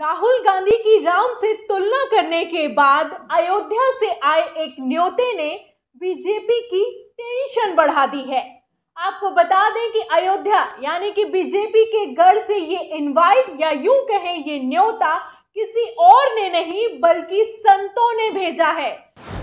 राहुल गांधी की राम से तुलना करने के बाद अयोध्या से आए एक न्योते ने बीजेपी की टेंशन बढ़ा दी है। आपको बता दें कि अयोध्या यानी कि बीजेपी के गढ़ से ये इनवाइट या यूं कहें ये न्योता किसी और ने नहीं बल्कि संतों ने भेजा है।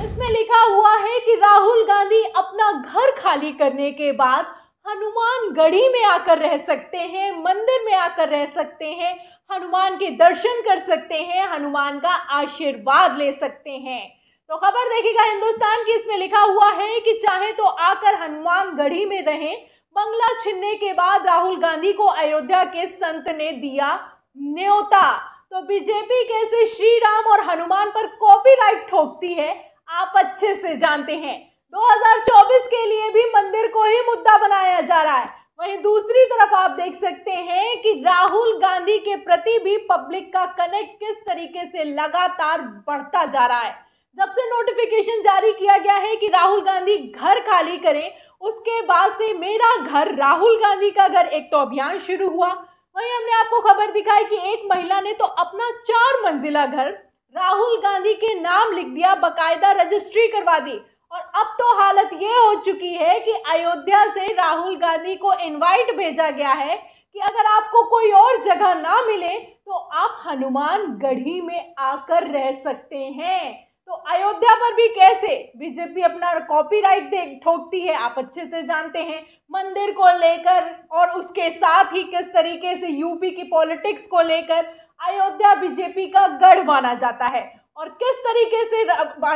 इसमें लिखा हुआ है कि राहुल गांधी अपना घर खाली करने के बाद हनुमान गढ़ी में आकर रह सकते हैं, मंदिर में आकर रह सकते हैं, हनुमान के दर्शन कर सकते हैं, हनुमान का आशीर्वाद ले सकते हैं। तो खबर देखिएगा हिंदुस्तान की, इसमें लिखा हुआ है कि चाहे तो आकर हनुमान गढ़ी में रहें। बंगला छीनने के बाद राहुल गांधी को अयोध्या के संत ने दिया न्योता। तो बीजेपी कैसे श्री राम और हनुमान पर कॉपीराइट ठोकती है आप अच्छे से जानते हैं। 2024 के लिए भी मंदिर को ही मुद्दा बनाया जा रहा है। वहीं दूसरी तरफ आप देख सकते हैं कि राहुल गांधी के प्रति भी पब्लिक का कनेक्ट किस तरीके से लगातार बढ़ता जा रहा है। जब से नोटिफिकेशन जारी किया गया है कि राहुल गांधी घर खाली करें, उसके बाद से मेरा घर राहुल गांधी का घर एक तो अभियान शुरू हुआ। वहीं हमने आपको खबर दिखाई कि एक महिला ने तो अपना 4 मंजिला घर राहुल गांधी के नाम लिख दिया, बकायदा रजिस्ट्री करवा दी। और अब तो हालत ये हो चुकी है कि अयोध्या से राहुल गांधी को इनवाइट भेजा गया है कि अगर आपको कोई और जगह ना मिले तो आप हनुमान गढ़ी में आकर रह सकते हैं। तो अयोध्या पर भी कैसे बीजेपी अपना कॉपीराइट ठोकती है आप अच्छे से जानते हैं। मंदिर को लेकर और उसके साथ ही किस तरीके से यूपी की पॉलिटिक्स को लेकर अयोध्या बीजेपी का गढ़ माना जाता है और किस तरीके से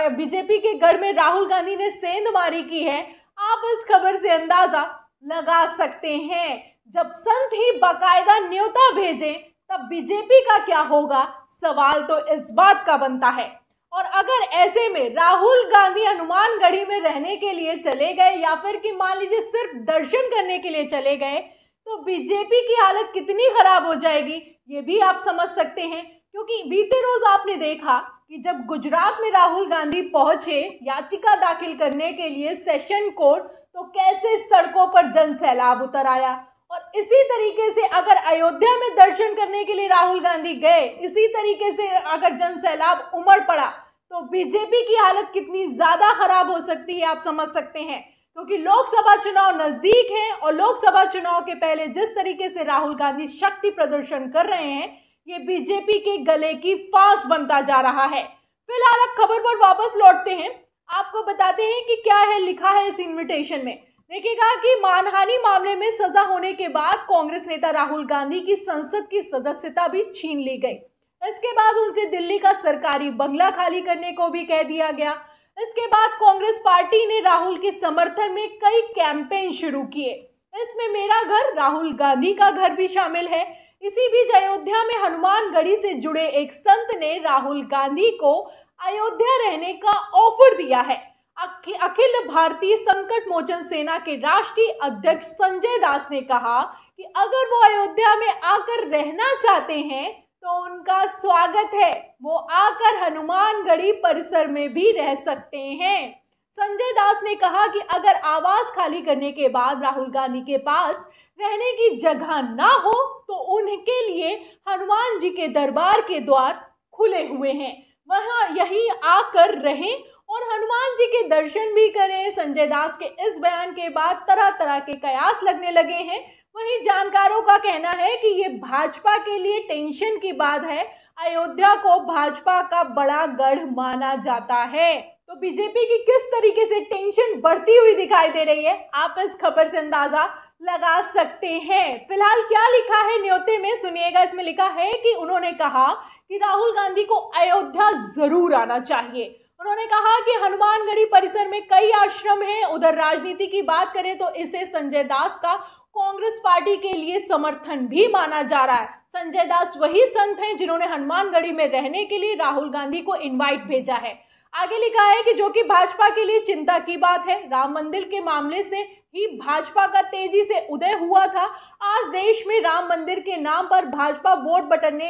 बीजेपी के गढ़ में राहुल गांधी ने सेंधमारी की है, आप इस खबर से अंदाजा लगा सकते हैं। जब संत ही बाकायदा न्योता भेजें तब बीजेपी का क्या होगा, सवाल तो इस बात का बनता है। और अगर ऐसे में राहुल गांधी हनुमान गढ़ी में रहने के लिए चले गए या फिर कि मान लीजिए सिर्फ दर्शन करने के लिए चले गए तो बीजेपी की हालत कितनी खराब हो जाएगी ये भी आप समझ सकते हैं। क्योंकि बीते रोज आपने देखा कि जब गुजरात में राहुल गांधी पहुंचे याचिका दाखिल करने के लिए सेशन कोर्ट, तो कैसे सड़कों पर जन सैलाब उतर आया। और इसी तरीके से अगर अयोध्या में दर्शन करने के लिए राहुल गांधी गए, इसी तरीके से अगर जन सैलाब उमड़ पड़ा तो बीजेपी की हालत कितनी ज्यादा खराब हो सकती है आप समझ सकते हैं। क्योंकि लोकसभा चुनाव नजदीक हैं और लोकसभा चुनाव के पहले जिस तरीके से राहुल गांधी शक्ति प्रदर्शन कर रहे हैं, ये बीजेपी के गले की फांस बनता जा रहा है। फिलहाल अब खबर पर वापस लौटते हैं, आपको बताते हैं कि क्या है लिखा है इस इन्विटेशन में। देखिएगा कि मानहानि मामले में सजा होने के बाद कांग्रेस नेता राहुल गांधी की संसद की सदस्यता भी छीन ली गई। इसके बाद उनसे दिल्ली का सरकारी बंगला खाली करने को भी कह दिया गया। इसके बाद कांग्रेस पार्टी ने राहुल के समर्थन में कई कैंपेन शुरू किए। इसमें मेरा घर राहुल गांधी का घर भी शामिल है। इसी बीच अयोध्या में हनुमान गढ़ी से जुड़े एक संत ने राहुल गांधी को अयोध्या रहने का ऑफर दिया है। अखिल भारतीय संकट मोचन सेना के राष्ट्रीय अध्यक्ष संजय दास ने कहा कि अगर वो अयोध्या में आकर रहना चाहते हैं तो उनका स्वागत है, वो आकर हनुमान गढ़ी परिसर में भी रह सकते हैं। संजय दास ने कहा कि अगर आवास खाली करने के बाद राहुल गांधी के पास रहने की जगह ना हो तो उनके लिए हनुमान जी के दरबार के द्वार खुले हुए हैं, वहां यहीं आकर रहें और हनुमान जी के दर्शन भी करें। संजय दास के इस बयान के बाद तरह तरह के कयास लगने लगे हैं। वहीं जानकारों का कहना है कि ये भाजपा के लिए टेंशन की बात है। अयोध्या को भाजपा का बड़ा गढ़ माना जाता है। तो बीजेपी की किस तरीके से टेंशन बढ़ती हुई दिखाई दे रही है आप इस खबर से अंदाजा लगा सकते हैं। फिलहाल क्या लिखा है न्योते में सुनिएगा। इसमें लिखा है कि उन्होंने कहा कि राहुल गांधी को अयोध्या जरूर आना चाहिए। उन्होंने कहा कि हनुमानगढ़ी परिसर में कई आश्रम हैं। उधर राजनीति की बात करें तो इसे संजय दास का कांग्रेस पार्टी के लिए समर्थन भी माना जा रहा है। संजय दास वही संत हैं जिन्होंने हनुमानगढ़ी में रहने के लिए राहुल गांधी को इनवाइट भेजा है। आगे लिखा है कि जो कि भाजपा के लिए चिंता की बात है। राम मंदिर के मामले से ही भाजपा का तेजी से उदय हुआ था। आज देश में राम मंदिर के नाम पर भाजपा वोट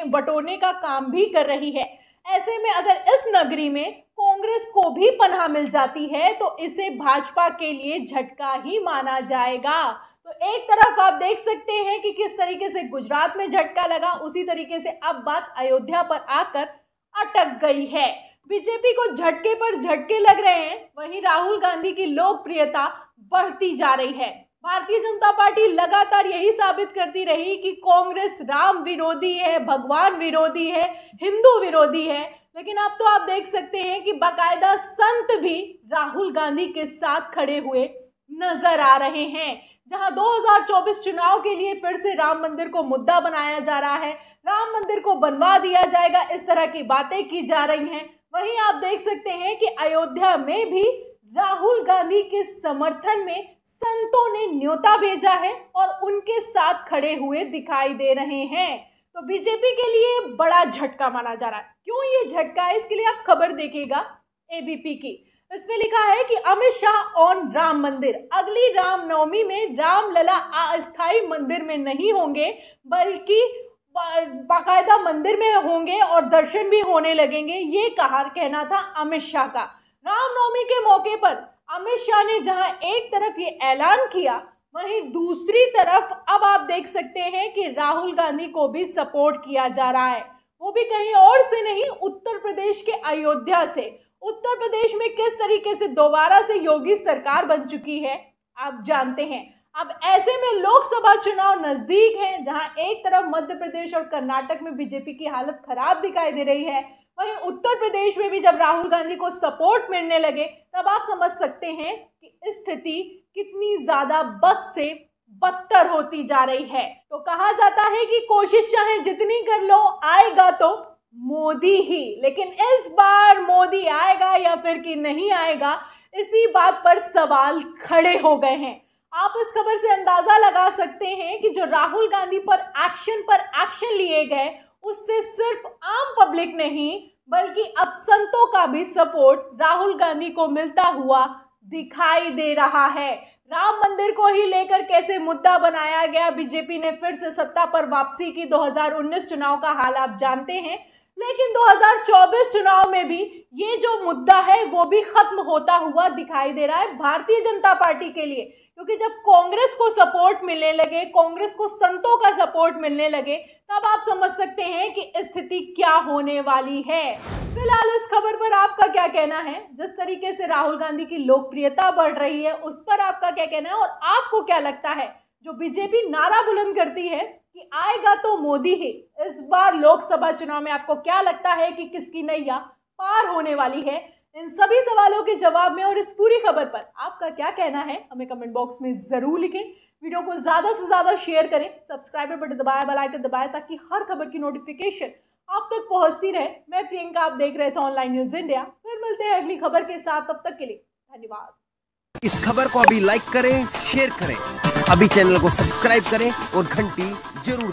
बटोरने का काम भी कर रही है। ऐसे में अगर इस नगरी में कांग्रेस को भी पनाह मिल जाती है तो इसे भाजपा के लिए झटका ही माना जाएगा। तो एक तरफ आप देख सकते हैं कि किस तरीके से गुजरात में झटका लगा, उसी तरीके से अब बात अयोध्या पर आकर अटक गई है। बीजेपी को झटके पर झटके लग रहे हैं, वहीं राहुल गांधी की लोकप्रियता बढ़ती जा रही है। भारतीय जनता पार्टी लगातार यही साबित करती रही कि कांग्रेस राम विरोधी है, भगवान विरोधी है, हिंदू विरोधी है, लेकिन अब तो आप देख सकते हैं कि बाकायदा संत भी राहुल गांधी के साथ खड़े हुए नजर आ रहे हैं। जहां 2024 चुनाव के लिए फिर से राम मंदिर को मुद्दा बनाया जा रहा है, राम मंदिर को बनवा दिया जाएगा, इस तरह की बातें की जा रही हैं, वहीं आप देख सकते हैं कि अयोध्या में भी राहुल गांधी के समर्थन में संतों ने न्योता भेजा है और उनके साथ खड़े हुए दिखाई दे रहे हैं। तो बीजेपी के लिए बड़ा झटका माना जा रहा है। क्यों ये झटका है, इसके लिए आप खबर देखिएगा एबीपी की। इसमें लिखा है कि अमित शाह ऑन राम मंदिर, अगली रामनवमी में रामलला अस्थायी मंदिर में नहीं होंगे बल्कि बाकायदा मंदिर में होंगे और दर्शन भी होने लगेंगे, ये कहना था अमित शाह का। रामनवमी के मौके पर अमित शाह ने जहां एक तरफ ये ऐलान किया, वहीं दूसरी तरफ अब आप देख सकते हैं कि राहुल गांधी को भी सपोर्ट किया जा रहा है, वो भी कहीं और से नहीं, उत्तर प्रदेश के अयोध्या से। उत्तर प्रदेश में किस तरीके से दोबारा से योगी सरकार बन चुकी है आप जानते हैं। अब ऐसे में लोकसभा चुनाव नजदीक हैं, जहां एक तरफ मध्य प्रदेश और कर्नाटक में बीजेपी की हालत खराब दिखाई दे रही है, वहीं उत्तर प्रदेश में भी जब राहुल गांधी को सपोर्ट मिलने लगे तब आप समझ सकते हैं कि स्थिति कितनी ज्यादा बद से बदतर होती जा रही है। तो कहा जाता है कि कोशिश चाहे जितनी कर लो, आएगा तो मोदी ही, लेकिन इस बार मोदी आएगा या फिर कि नहीं आएगा, इसी बात पर सवाल खड़े हो गए हैं। आप इस खबर से अंदाजा लगा सकते हैं कि जो राहुल गांधी पर एक्शन लिए गए, उससे सिर्फ आम पब्लिक नहीं बल्कि अब संतों का भी सपोर्ट राहुल गांधी को मिलता हुआ दिखाई दे रहा है। राम मंदिर को ही लेकर कैसे मुद्दा बनाया गया, बीजेपी ने फिर से सत्ता पर वापसी की, 2019 चुनाव का हाल आप जानते हैं, लेकिन 2024 चुनाव में भी ये जो मुद्दा है वो भी खत्म होता हुआ दिखाई दे रहा है भारतीय जनता पार्टी के लिए, क्योंकि जब कांग्रेस को सपोर्ट मिलने लगे, कांग्रेस को संतों का सपोर्ट मिलने लगे, तब आप समझ सकते हैं कि स्थिति क्या होने वाली है। फिलहाल इस खबर पर आपका क्या कहना है? जिस तरीके से राहुल गांधी की लोकप्रियता बढ़ रही है, उस पर आपका क्या कहना है? और आपको क्या लगता है, जो बीजेपी नारा बुलंद करती है कि आएगा तो मोदी ही, इस बार लोकसभा चुनाव में आपको क्या लगता है कि किसकी नैया पार होने वाली है? इन सभी सवालों के जवाब में और इस पूरी खबर पर आपका क्या कहना है, हमें कमेंट बॉक्स में जरूर लिखें। वीडियो को ज्यादा से ज्यादा शेयर करें, सब्सक्राइबर बटन दबाएं, बेल आइकन दबाएं, ताकि हर खबर की नोटिफिकेशन आप तक पहुंचती रहे। मैं प्रियंका, आप देख रहे थे ऑनलाइन न्यूज इंडिया। फिर मिलते हैं अगली खबर के साथ, तब तक के लिए धन्यवाद। इस खबर को अभी लाइक करें, शेयर करें, अभी चैनल को सब्सक्राइब करें और घंटी जरूर